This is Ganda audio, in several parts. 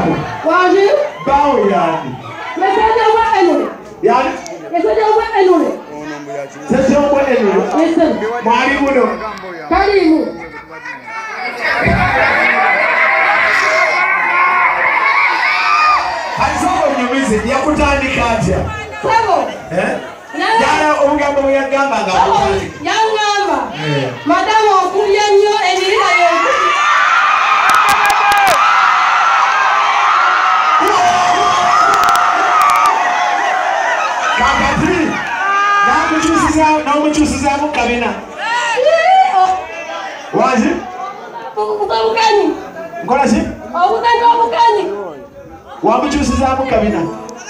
Esabo. Waji? Bao yani. Mesaje wa enu. Yani? Mesaje wa enu. Sasa wa enu. Yes. Mwalimu no. Karibu. Haisoko nyumizi ya kutandika atya. Sabo. Yala omugambo bwe yagamba nga kutandika. Yangamba. Madamu okubya nnyo ebirira yetu. Kakati. Namukyusizaamu kabina. Wazi? Obukanyi. Nkola ki? Obukanyi. Wamukyusizaamu kabina.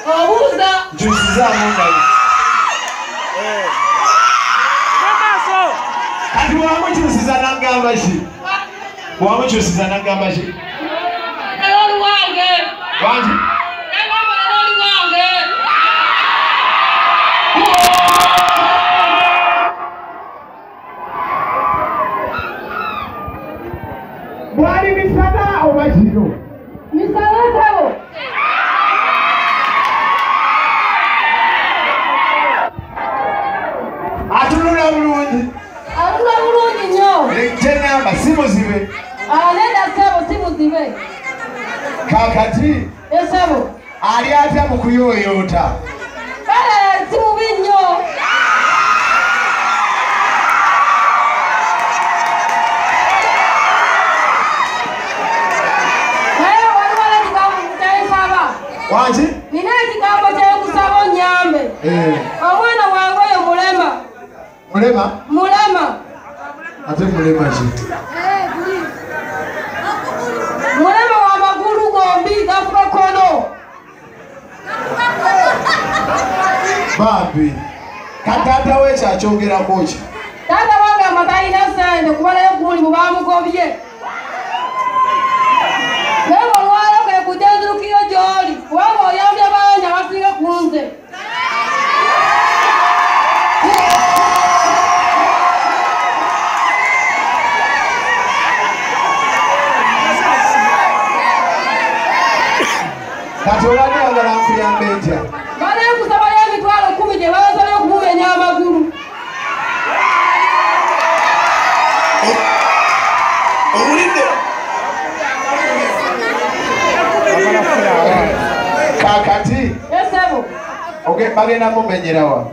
Obuuza. Nkyusizaamu kabina. Kati wamukyusiza n'agamba ki? Wamukyusiza n'agamba ki? Eroli wange. Wangi? Eroli wange. Mwali misana oba kino? Misana sabo. Atunula bulungi. Atula bulungi nnyo. Kyenamba si muzibe. Nenda sabo si muzibe. Kakati. Esabo. Ali atya mu kuyooyoota. Si mubi nnyo. Wangi? Nina ekigambo ky'okusaba onnyambe. Omwana wange oyo mulema. Mulema? Mulema. Ate mulema ki? Mulema w'amagulu gombi gafuba kono. Bambi. Kataata we kyakyogerako ki? Taata wange amatalina ssente kuba naye gulimu baamugobye. Naye olwalo ke kujja nzirukiro gy'oli kubanga oyambye abangi abasinga ku nze. Kati obadde oyagala nkuyambe etya? Bali nkusabayo emitwalo 10 gye baasabye okumumenya amagulu. Owulidde? Kakati. Esebo. Bagenda mumenyera wa?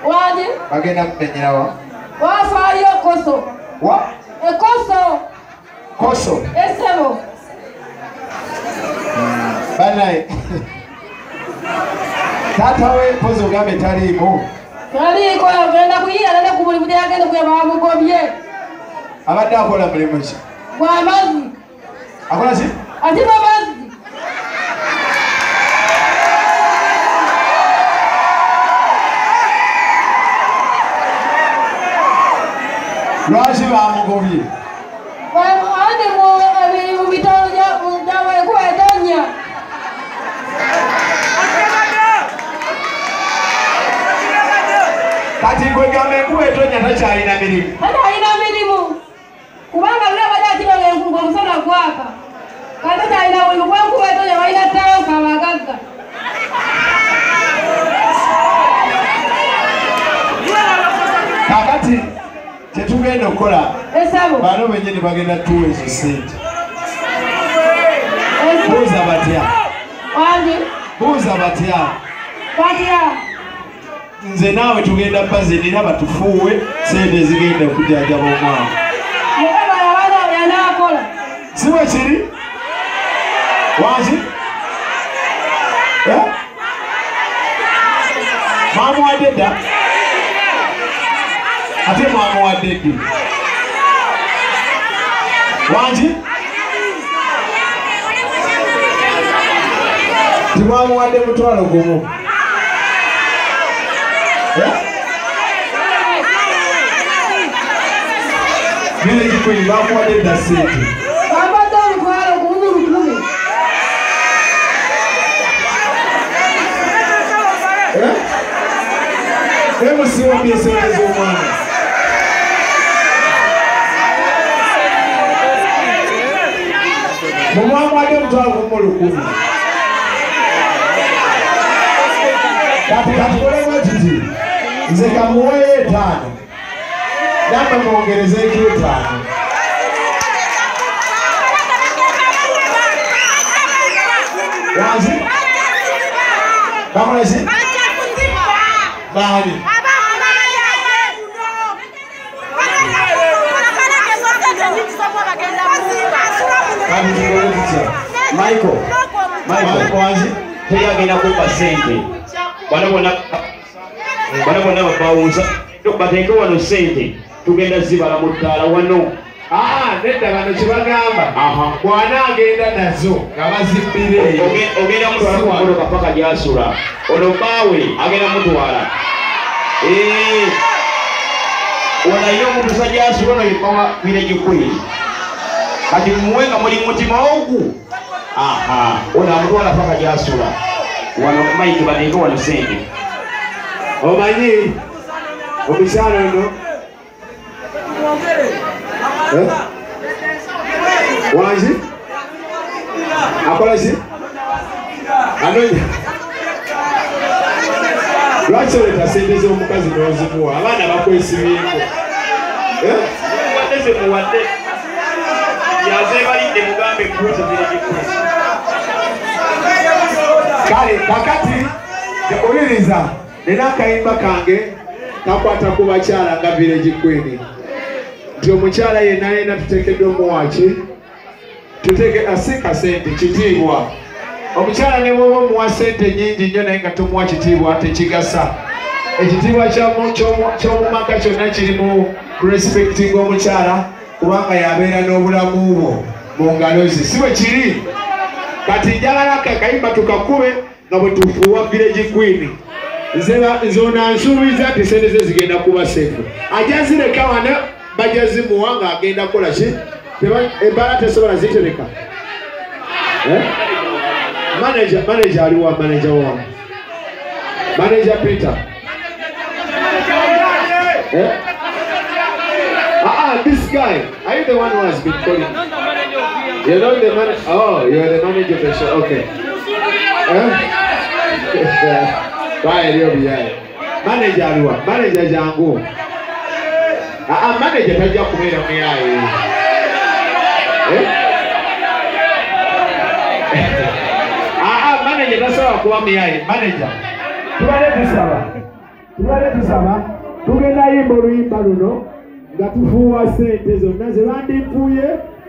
Wangi? Bagenda mumenyera wa? Wafaayo koso. Wa? Ekoso. Koso. Esebo. Banaye. Taata we mpozi ogambe taliimu. Taliiko yagenda kuyiira nane ku mulimu gyagenda kuyamba bamugobye. Abadde akola mulimu ki? Gw'amazzi. Akola ki? Atiba mazzi. Lwaki bamugobye? Andi mu bitalo gy'abaye kuba etonnya. Kati kwegamba enkuba etonnya takyalina mirimu. Takyalina mirimu. Kubanga lula bali atiba ng'enkungu omusana gwaka. Kati takyalina mulimu kuba enkuba etonnya balina tanka abagagga. Kakati kyetugenda okukola bano benyini bagenda tuwa ezo sente. Buuza batya? Buuza batya? Nze naawe tugenda bazinira batufuuwe sente zigenda okujajaba omwana. Si bwe kiri? Wangi? Mwamuwadde dda? Ate mwamuwadde ddi? Wangi? Timwamuwadde mutwalo gumu. Nile kikweli bamuwadde dda sente. Bambadde omutwalo gumu 10. Emusiwambye sente z'omwana. Mumwamuwadde mutwalo mu lukumi. Kati kolemu kiti. Nze kamuweyo 5. Namwe mwongerezeeko 5. Wanzi? Kamulezi? Bani? Michael wanzi? Tegagenda kuba sente. Bana bona babawuza. Bateeke wano sente. Tugenda zibala mu ttaala wano. Nedda bano kibagamba. Bwana agenda nazo nga bazibbire. Ogenda mutwala ku motoka paka gy'asula. Ono baawe agenda mutwala. Wano alina omuntu gy'asula ono yebawa Village Queen. Kati muwe nga muli mutima ogu. Ono amutwala paka gy'asula. Wano Mike bateeke wano sente. Omanyi omukyala ono wanzi akola ki anonya lwaki oleta sente z'omukazi n'ozimuwa abaana bakwesibyeeko wadde zemuwadde yazebalidde mugambe kuuza Village Queen. Kale kakati owuliriza nina akayimba kange kakwata ku bakyala nga Village Queen. Nti omukyala yenna tuteekeddwa omuwaki tuteeke asika sente kitiibwa. Omukyala ne bwoba omuwa sente nnyingi nnyo naye nga tomuwa kitiibwa tekigasa. Ekitiibwa ky'omumaka kyonna kiri mu kurespectinga omukyala kubanga yabeera n'obulamu bwo mu ngalo ze. Si bwe kiri? Kati njagala akayimba tukakube nga bwe tufuuwa Village Queen. Nze onansuubiza nti sente ze zigenda kuba sefu. Ajazireka wana bajazimuwa ng'agenda kukola ki? Ebbala tesobola zitereka. Manager aliwa manager wa. Manager Peter. This guy. Are you the one who has been calling? You're not the manager. Oh, you're the manager of the show. Okay. Manager aliwa. Manager jangu. Manager tajja kubeera muyaye. Manager tasobola kuba muyaye. Manager tubale tusaba tugenda yimba oluyimba luno nga tufuuwa sente zonna ze bandimpuye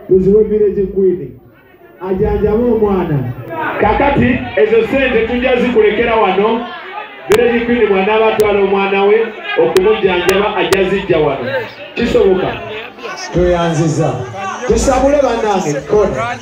tuziwe Village Queen ajanjaba omwana. Kakati ezo sente tujja zikulekera wano. Village Queen mwana abatwala omwana we okumujjanjaba ajja zijja wano. Kisoboka? Tweyanziza. Tusabule bannange kona.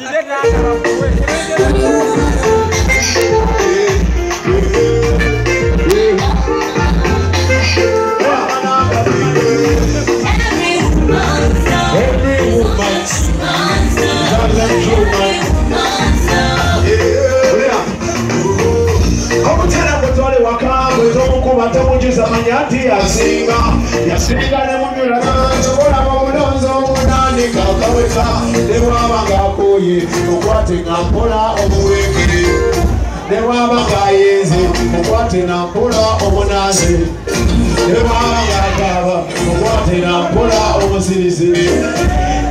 Tamujuza manyati yasinga ne munyula nsobola mubulonzo omunani kakaweka ne bwabanga akoye okwate nga mpola omuwekere ne bwabanga ayenze okwate na mpola omunaze ne bwabanga agaba okwate na mpola omusirize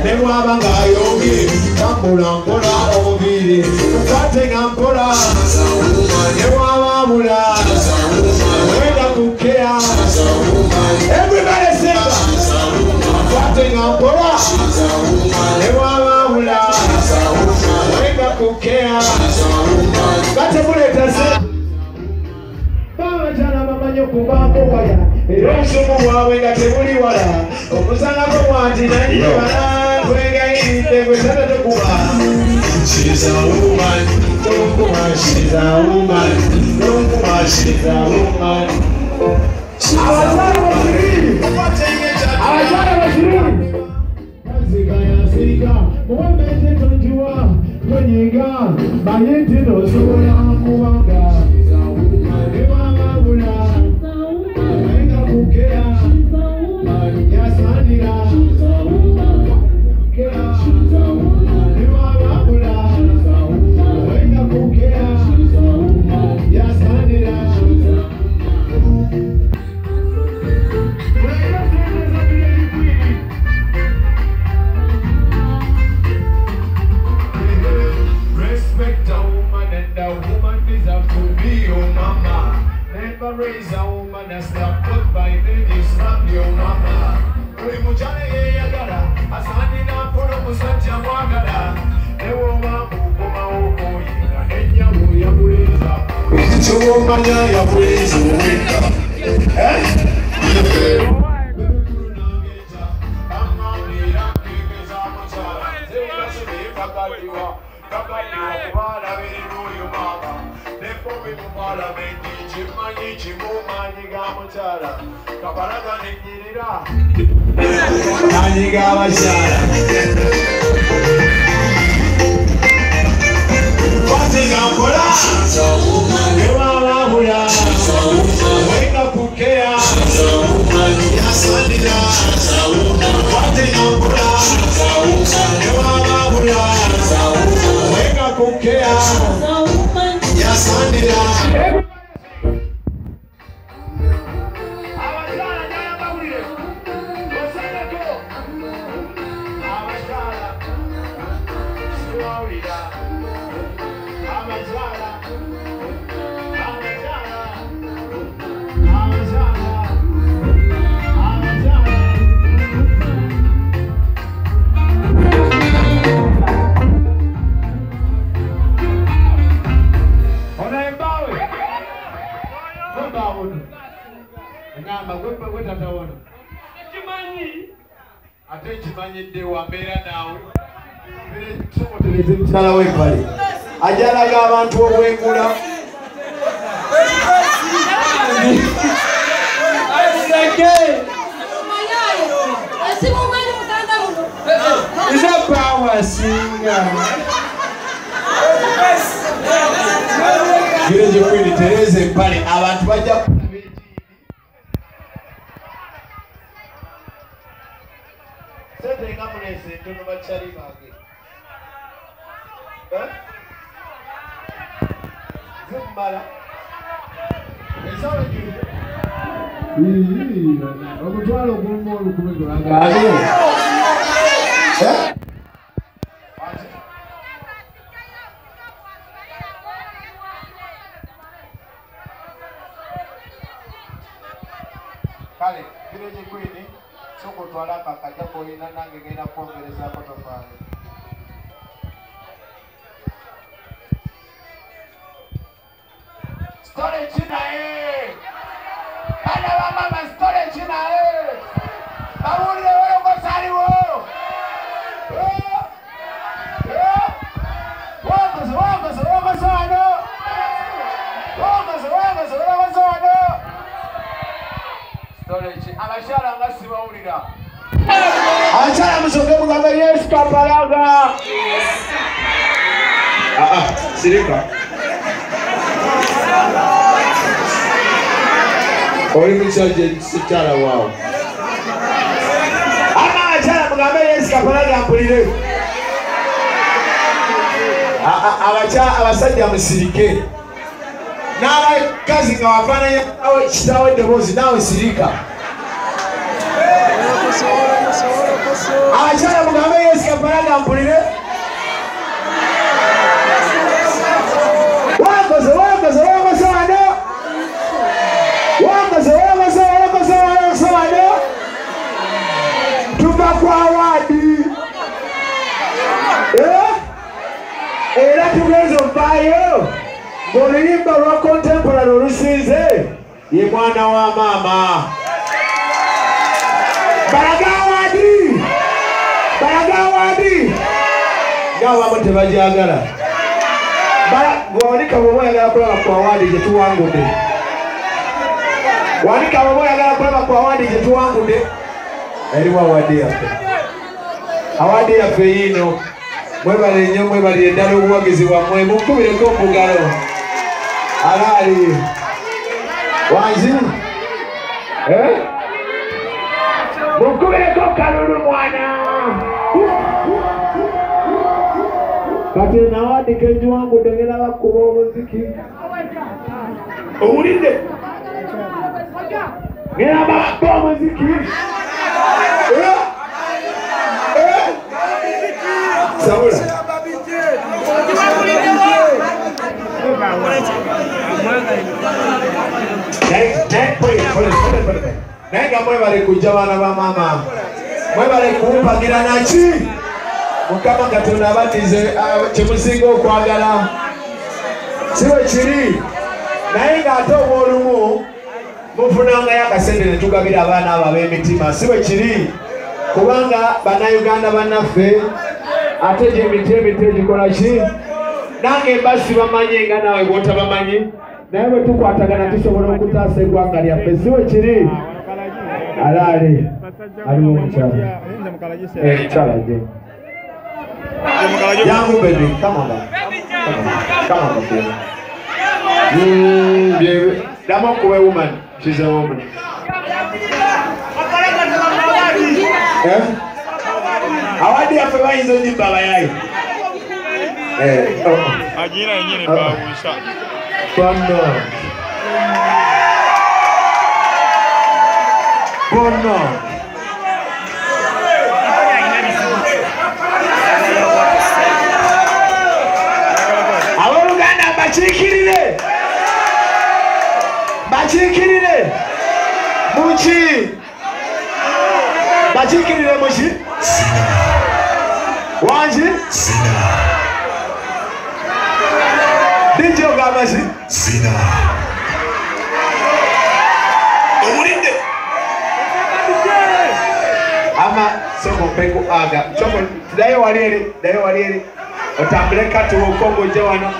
ne bwabanga ayonge tambula mpola omubiri okwate nga mpola ne bwabamula everybody sing Fighting on Pora Ewawawula Weka kukea Kate muleta se Bawa jana mamanyo kubambo waya Erosumu wawe ngate muli wala Omusanga kumwati na nje wala Kwega inde kwesata tokuwa She's a woman Don't come on, she's a woman Don't come on, she's a woman Awajara washiri Kazika ya sika Mwemete tonjua Kwenyiga Bayeti no soya Mwanga Ewa mabula Wenga kukea Yasanira Kea Ewa mabula never raise a woman that's not put by baby, slap your mama. Muchana yagara, asani na polo musanja mwagara. Ewo mabukuma uko yina, enya uya mweza. Chuo manya ya mweza uweka. Ajalaga abantu obwengula is a power singer. Gireje kwini Tereze pale abantu bajja sete ngamulese ntono bachari bage. Zimbala. Esawe juu. Okutwala okuluma olukumeko lagaale. Kale, Gireje kwini soko twala kakajja koyina nange genda kwongereza kotofaale. Storage china ana mama storage china bawulire wewe ko saliwo storage abashara ngasibawulira abashara musoke mugamba Yesu kapalaga sirika Ori mchaje sitara wao. Ama achana mugambe Yesu kapalaga mpulire. Abasajja musirike. Nawe kazi ngawapana yawe kitawe debozi nawe sirika. Achana mugambe Yesu kapalaga mpulire. Wakazo sana. Tuba kwa wadi. Era tugezo mbayo. Ngolimba wa contemporary olusinze. Ye mwana wa mama. Baragawadi. Gawa mute bajagala. Ngonika bomoya gala kwa wadi je tuwangude. Wanika bomoya gala kwa wadi je tuwangude. Eriwa wadi yafe. Awadi yafe yino. Mwebale nnyo mwebale endala obuwagizi bwammwe mukubireko mbugalo. Alali. Wanzi? Mukubireko kalulu mwana. Kati nawadi kenji wangu dengela bakuba omuziki. Owulidde? Ngera bakuba omuziki. Sabula. Naye Nenga mwebale kujja bana ba mama. Mwebale kumpagira naki. Mukama Katonda abatize kyemusinga okwagala. Siwe kiri. Naye ng'ate obw'olumu mufunangayo akasente ne tugabira abaana abo ab'emitima. Siwe kiri. Kubanga bannayuganda bannaffe ate gy'emiti gikola ki? Nange mbasi bamanyi nga naawe bw'otabamanyi. Naye bwe tukwatagana tusobola okutaasa eggwanga lyaffe. Siwe kiri. Alaali aliwo omukyala. Mukyala gye. Yangu baby, come on baby. Come on baby. Damo kuwe woman. She's a woman. Awadi ya fewa hizo ni baba yai. Ajira yenyewe baba usha. Bono. Abaluganda bachikirire. Muchi. Bachikirire muchi. Wanji? Dijo gamasi? Sina. Omulinde. Ama soko peko aga. Soko dayo walieri. Otambuleka tu Kongo je wano.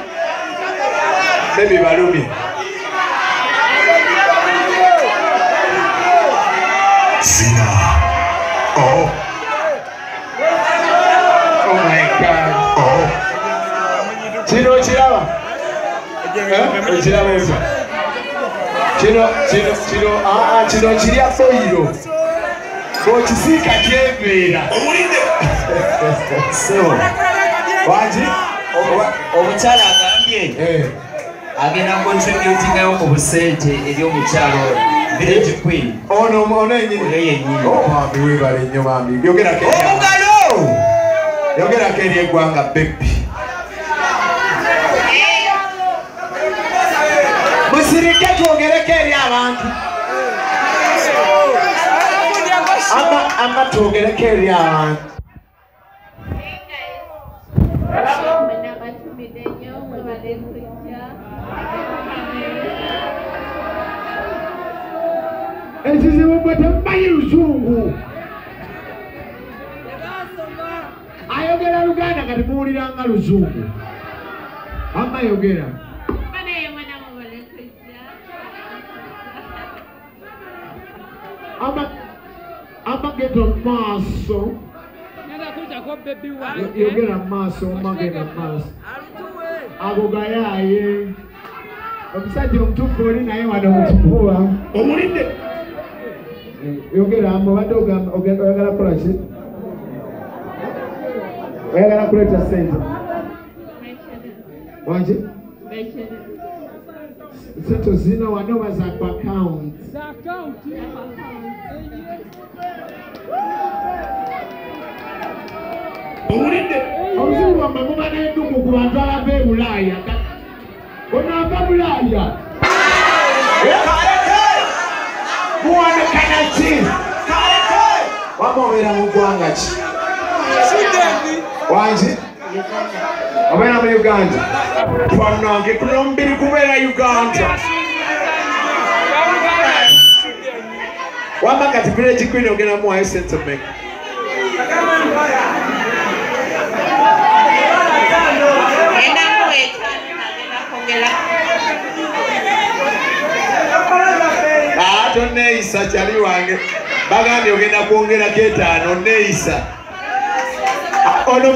Baby balumi. Sina. Oh. Oh my God. Oh. Chino chiraba. Chiraba usa. Chino chiria foiro. Kochisika kyevera. Omulinde. So. Wanji? Omukyala agambye. Agenda contributing ayo ku busente eri omukyalo Village Queen. Ono yenyini. Oh mami webale nnyo mami. Yogera keri eggwanga baby. Musirike twogereko eri abantu. Ama twogereko eri abantu. Ekizibu bwe temumanyi Luzungu. Ayogera Luganda nga temuwuliranga Luzungu. Amma yogera. Ama genda maaso. Yogera maaso, ama genda maaso. Ago gayaye. Omusajja omutuufu oli naye wano mu kifuba. Omulinde. Yogera amabadde oyagala kukola ki? Oyagala kuleeta ssente? Wangi? Ssente zino wano oba za ku account? Omulinde. Obuzibu bwammwe muba n'endugu ku bantu abava e Bulaaya. Onaava Bulaaya? Muwanekana ki? Wama obeera mu ggwanga ki? Wangi? Obeera mu Uganda? Twanange kuno omubiri kubeera Uganda. Wama kati Village Queen ogenda muwayo ssente mmeka? Tonneeyisa kyali wange. Bagambye ogenda kwongerako 5 onneeyisa. Ono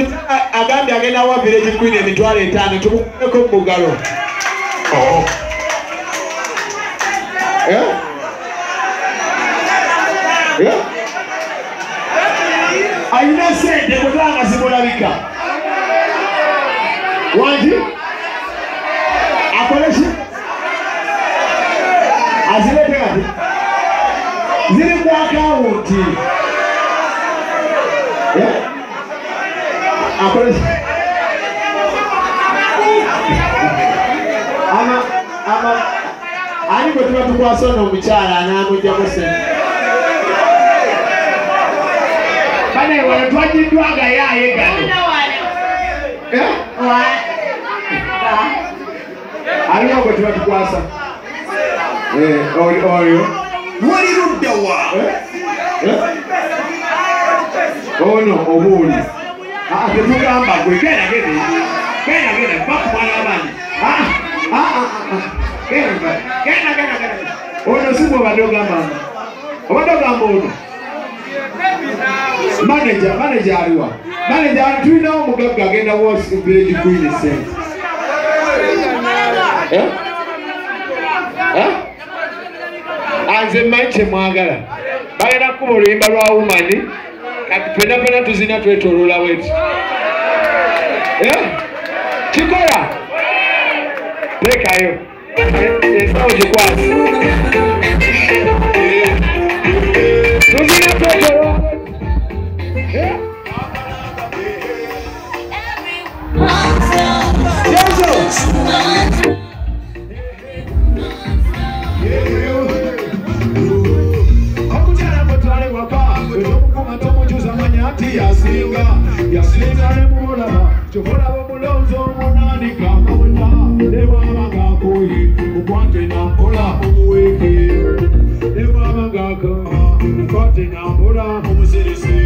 agambye agenda wa Village Queen emitwalo 5 tumukuleko mu bugalo. Ayina ssente kutanga zimulabika. Wangi? Akole ki? Azilete kati? Ziri ku akawunti. Akole ki? Ani Amanyi gwe tuba tukwasa ono omukyala anaamugyamu sente. Bane wano twagiddwanga yaaye gano. Aliwo gwe tuba tukwasa. Oyo. Wali ludda wa? Ono obuuli. Tetugamba gwe genda bakumala abandi. Genda. Ono si bw'obadde ogambanga. Obadde ogamba ono. Manager aliwa. Manager tulinawo omugagga agenda woosi village queen sente. Anze mmanyi kyemwagala. Bagenda kukuba oluyimba lwa Woman. Kati ffenna tuzina twetooloola wetu. Kikola. Teekayo. Ensawo gikwasi. Tuzina twetooloola wetu. Yasinga nemulaba kyokolaba omulonzi omunani kamawona newabanga akuyi mukwate nampola omuweeke newabanga mukwate nampola omusirisi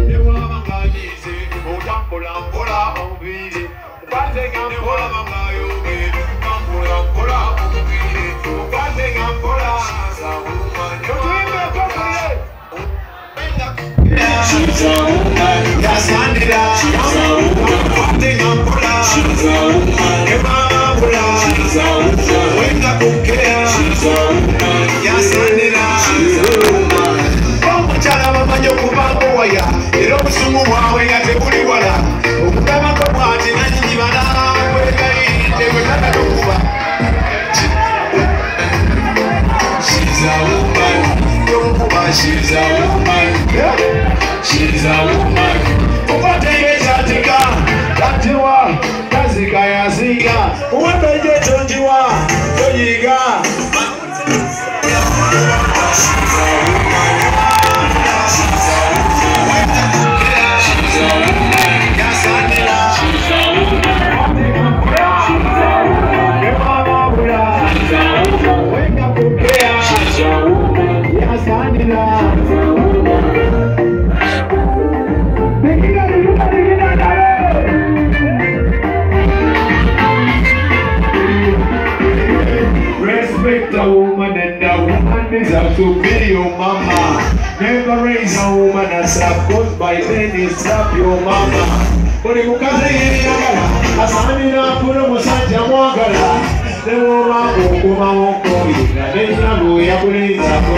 newabanga agize otambula mpola omubiri mukwate gampola bangayoge tambula mpola omubiri mukwate gampola she's a woman. Yasandira. She's a woman. Wanting a pula. She's a woman. Emabula. She's a woman. Wenga kukea. She's a woman. Yasandira. She's a woman. Omukyala bamanyi okubango waya. Era obusungu bwawe nga tebuli wala. Okugabako bwati nanyinyi bala. Wegayirinde wetata tokuba. She's a woman. She's a woman. She's a woman. Upategeza tika Tatiwa Kazika ya ziga Uwapeje tonjiwa Tojiga. She's a woman. She's a woman. She's a woman. Yasandila. She's a woman. She's a woman. Emabula. She's a woman. Wenga kukea. She's a woman. Yasandila. Respect a woman and a woman deserves to be your mama. Never raise a woman as a cause by then you slap your mama. Kuri mukaze yeyagala asanira kuno musajja mwagala newoba okuma wokoyina nenyabo yakulenzako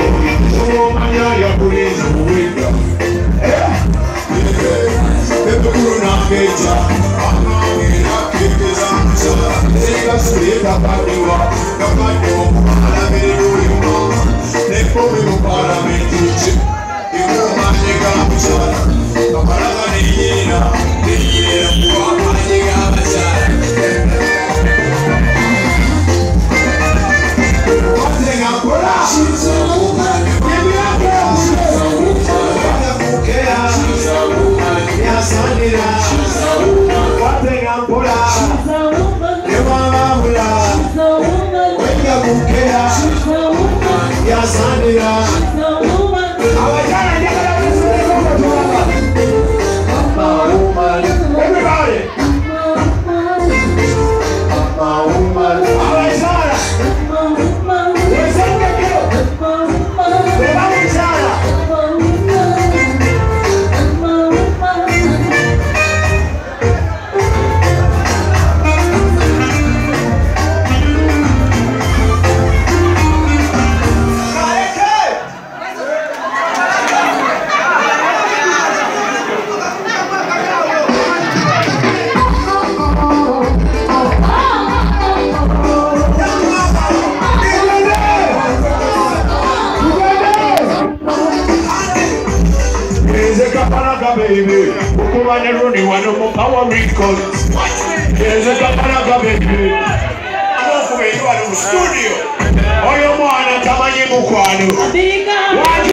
omanya yakulenza obuwega etukulunangeja anangera kekeza ekasuleeta kadiwa kakadde alabirulima nekomi mu palamenti kye ikumanyega mukyala kamalaga neyeera neyeera kuwamanyega abakyala watengakola Yasandira watengakola ewamabula wenga kukera Yasandira abakyala njagala besoleko okutwala Mama woman everybody Mama woman abakyala wesengekero beba mukyala baby, Ukuman and Rooney, one of my power records. Here's a Kapanaga baby. I'm off away, you are in the studio. oyo mwana tamanyi mukwano